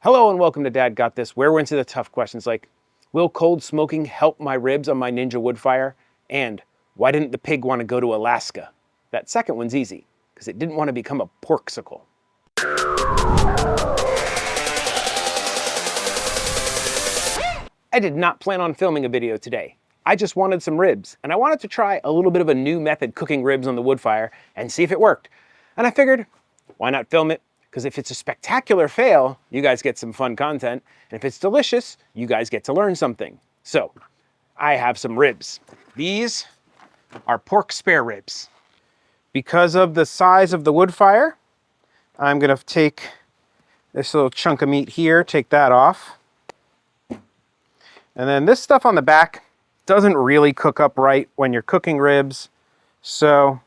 Hello and welcome to Dad Got This, where we're into the tough questions like, will cold smoking help my ribs on my Ninja Woodfire? And why didn't the pig want to go to Alaska? That second one's easy, because it didn't want to become a porksicle. I did not plan on filming a video today. I just wanted some ribs, and I wanted to try a little bit of a new method cooking ribs on the Woodfire and see if it worked. And I figured, why not film it? Because if it's a spectacular fail, you guys get some fun content. And if it's delicious, you guys get to learn something. So, I have some ribs. These are pork spare ribs. Because of the size of the Woodfire, I'm gonna take this little chunk of meat here, take that off. And then this stuff on the back doesn't really cook up right when you're cooking ribs. So,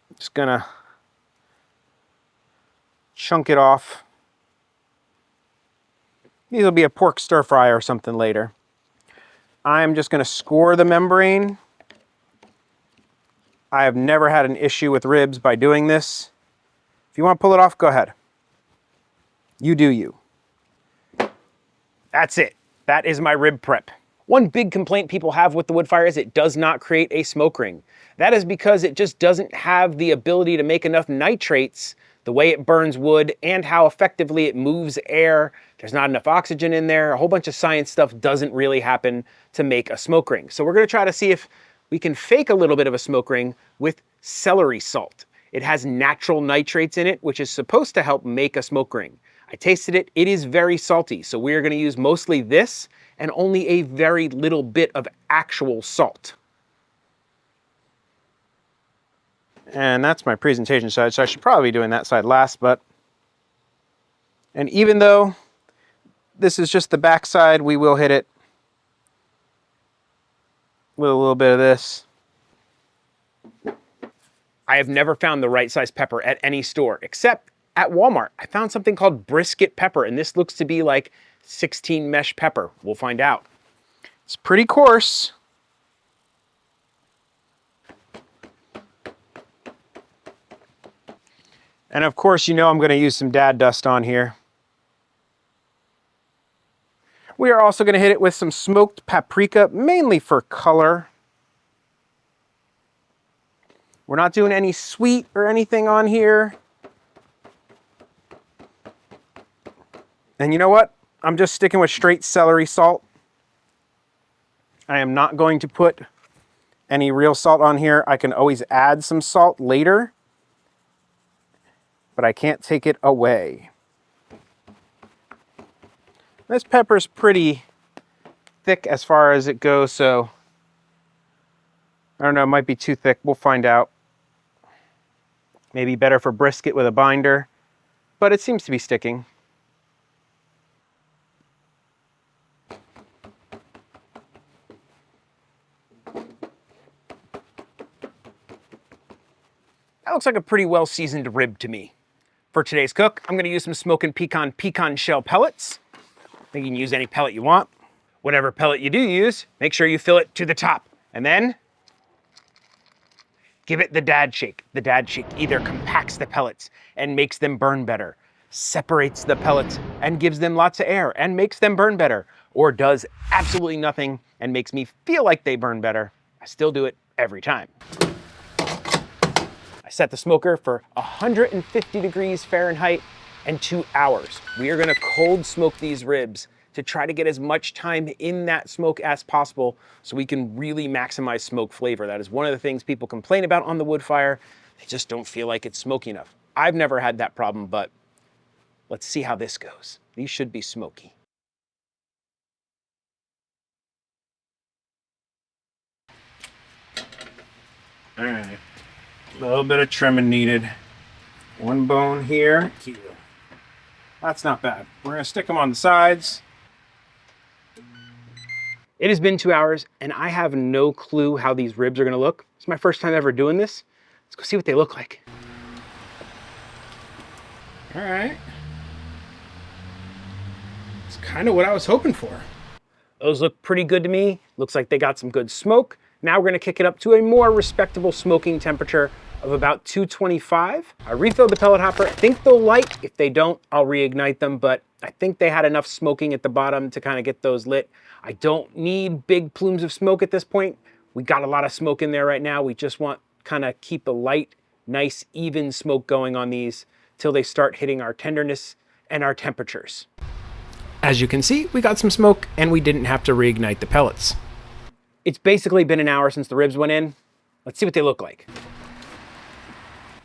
I'm just gonna chunk it off. These will be a pork stir fry or something later. I'm just going to score the membrane. I have never had an issue with ribs by doing this. If you want to pull it off, go ahead. You do you. That's it. That is my rib prep. One big complaint people have with the Woodfire is it does not create a smoke ring. That is because it just doesn't have the ability to make enough nitrates, the way it burns wood, and how effectively it moves air. There's not enough oxygen in there. A whole bunch of science stuff doesn't really happen to make a smoke ring. So we're gonna try to see if we can fake a little bit of a smoke ring with celery salt. It has natural nitrates in it, which is supposed to help make a smoke ring. I tasted it, it is very salty. So we're gonna use mostly this and only a very little bit of actual salt. And that's my presentation side, so I should probably be doing that side last, and even though this is just the back side, we will hit it with a little bit of this. I have never found the right size pepper at any store, except at Walmart. I found something called brisket pepper, and this looks to be like 16 mesh pepper. We'll find out. It's pretty coarse. And of course, you know I'm going to use some dad dust on here. We are also going to hit it with some smoked paprika, mainly for color. We're not doing any sweet or anything on here. And you know what? I'm just sticking with straight celery salt. I am not going to put any real salt on here. I can always add some salt later, but I can't take it away. This pepper's pretty thick as far as it goes, so I don't know, it might be too thick. We'll find out. Maybe better for brisket with a binder, but it seems to be sticking. That looks like a pretty well seasoned rib to me. For today's cook, I'm gonna use some smoking pecan shell pellets. I think you can use any pellet you want. Whatever pellet you do use, make sure you fill it to the top. And then, give it the dad shake. The dad shake either compacts the pellets and makes them burn better, separates the pellets and gives them lots of air and makes them burn better, or does absolutely nothing and makes me feel like they burn better. I still do it every time. I set the smoker for 150 degrees Fahrenheit and 2 hours. We are gonna cold smoke these ribs to try to get as much time in that smoke as possible so we can really maximize smoke flavor. That is one of the things people complain about on the Woodfire. They just don't feel like it's smoky enough. I've never had that problem, but let's see how this goes. These should be smoky. All right. A little bit of trimming needed. One bone here. That's not bad. We're gonna stick them on the sides. It has been 2 hours and I have no clue how these ribs are gonna look. It's my first time ever doing this. Let's go see what they look like. All right. It's kind of what I was hoping for. Those look pretty good to me. Looks like they got some good smoke. Now we're gonna kick it up to a more respectable smoking temperature of about 225. I refilled the pellet hopper. I think they'll light. If they don't, I'll reignite them, but I think they had enough smoking at the bottom to kind of get those lit. I don't need big plumes of smoke at this point. We got a lot of smoke in there right now. We just want kind of keep a light, nice, even smoke going on these till they start hitting our tenderness and our temperatures. As you can see, we got some smoke and we didn't have to reignite the pellets. It's basically been an hour since the ribs went in. Let's see what they look like.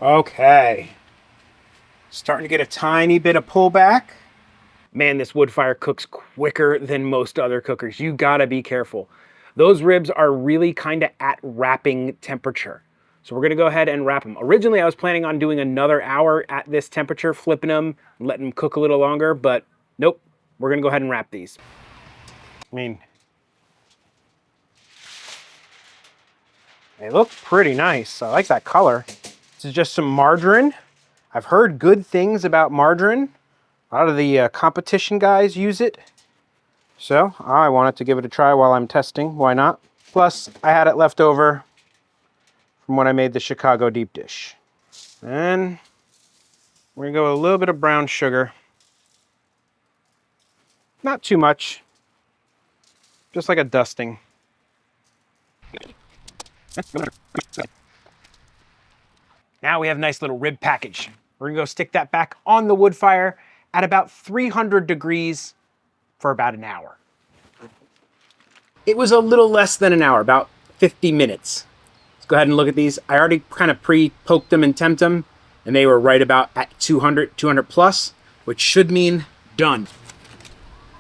Okay. Starting to get a tiny bit of pullback. Man, this Woodfire cooks quicker than most other cookers. You gotta be careful. Those ribs are really kind of at wrapping temperature. So we're gonna go ahead and wrap them. Originally, I was planning on doing another hour at this temperature, flipping them, and letting them cook a little longer, but nope, we're gonna go ahead and wrap these. I mean, they look pretty nice. I like that color. This is just some margarine. I've heard good things about margarine. A lot of the competition guys use it. So I wanted to give it a try while I'm testing. Why not? Plus, I had it left over from when I made the Chicago deep dish. And we're gonna go with a little bit of brown sugar. Not too much. Just like a dusting. Now we have a nice little rib package. We're gonna go stick that back on the wood fire at about 300 degrees for about an hour. It was a little less than an hour, about 50 minutes. Let's go ahead and look at these. I already kind of pre-poked them and temped them, and they were right about at 200 plus, which should mean done.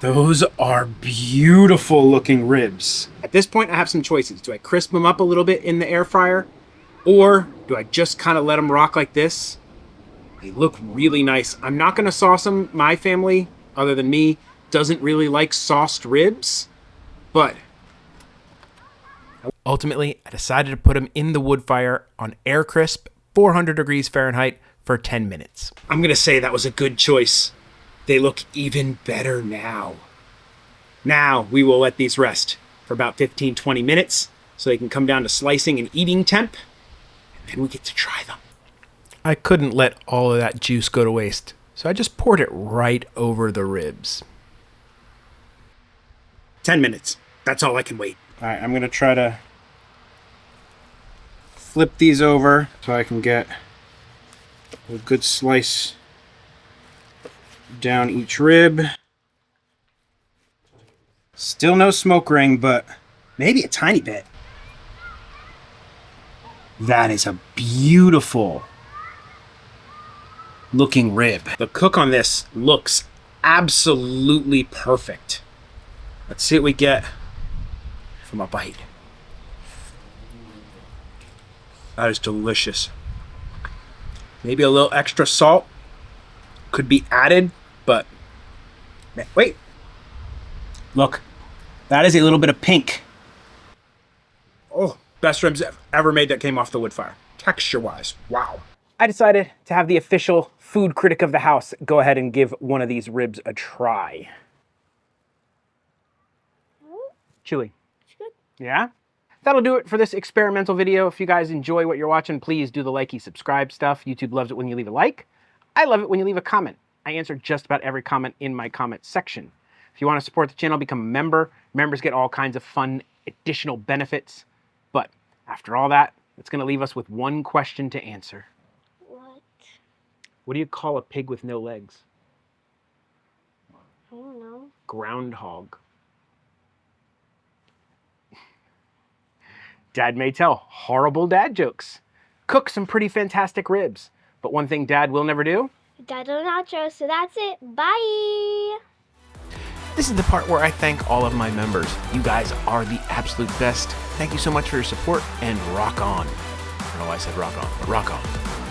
Those are beautiful looking ribs. At this point, I have some choices. Do I crisp them up a little bit in the air fryer, or do I just kind of let them rock like this? They look really nice. I'm not gonna sauce them. My family, other than me, doesn't really like sauced ribs, but ultimately, I decided to put them in the wood fire on air crisp, 400 degrees Fahrenheit for 10 minutes. I'm gonna say that was a good choice. They look even better now. Now we will let these rest for about 15-20 minutes so they can come down to slicing and eating temp, and then we get to try them. I couldn't let all of that juice go to waste, so I just poured it right over the ribs. 10 minutes. That's all I can wait. All right, I'm gonna try to flip these over so I can get a good slice down each rib. Still no smoke ring, but maybe a tiny bit. That is a beautiful looking rib. The cook on this looks absolutely perfect. Let's see what we get from a bite. That is delicious. Maybe a little extra salt could be added, but wait. Look, that is a little bit of pink. Oh, best ribs ever made that came off the wood fire. Texture-wise, wow. I decided to have the official food critic of the house go ahead and give one of these ribs a try. Chewy. It's good. Yeah? That'll do it for this experimental video. If you guys enjoy what you're watching, please do the likey, subscribe stuff. YouTube loves it when you leave a like. I love it when you leave a comment. I answer just about every comment in my comment section. If you want to support the channel, become a member. Members get all kinds of fun additional benefits. But after all that, it's going to leave us with one question to answer. What do you call a pig with no legs? I don't know. Groundhog. Dad may tell horrible dad jokes. Cook some pretty fantastic ribs. But one thing Dad will never do? Dad on outro, so that's it. Bye! This is the part where I thank all of my members. You guys are the absolute best. Thank you so much for your support, and rock on. I don't know why I said rock on, but rock on.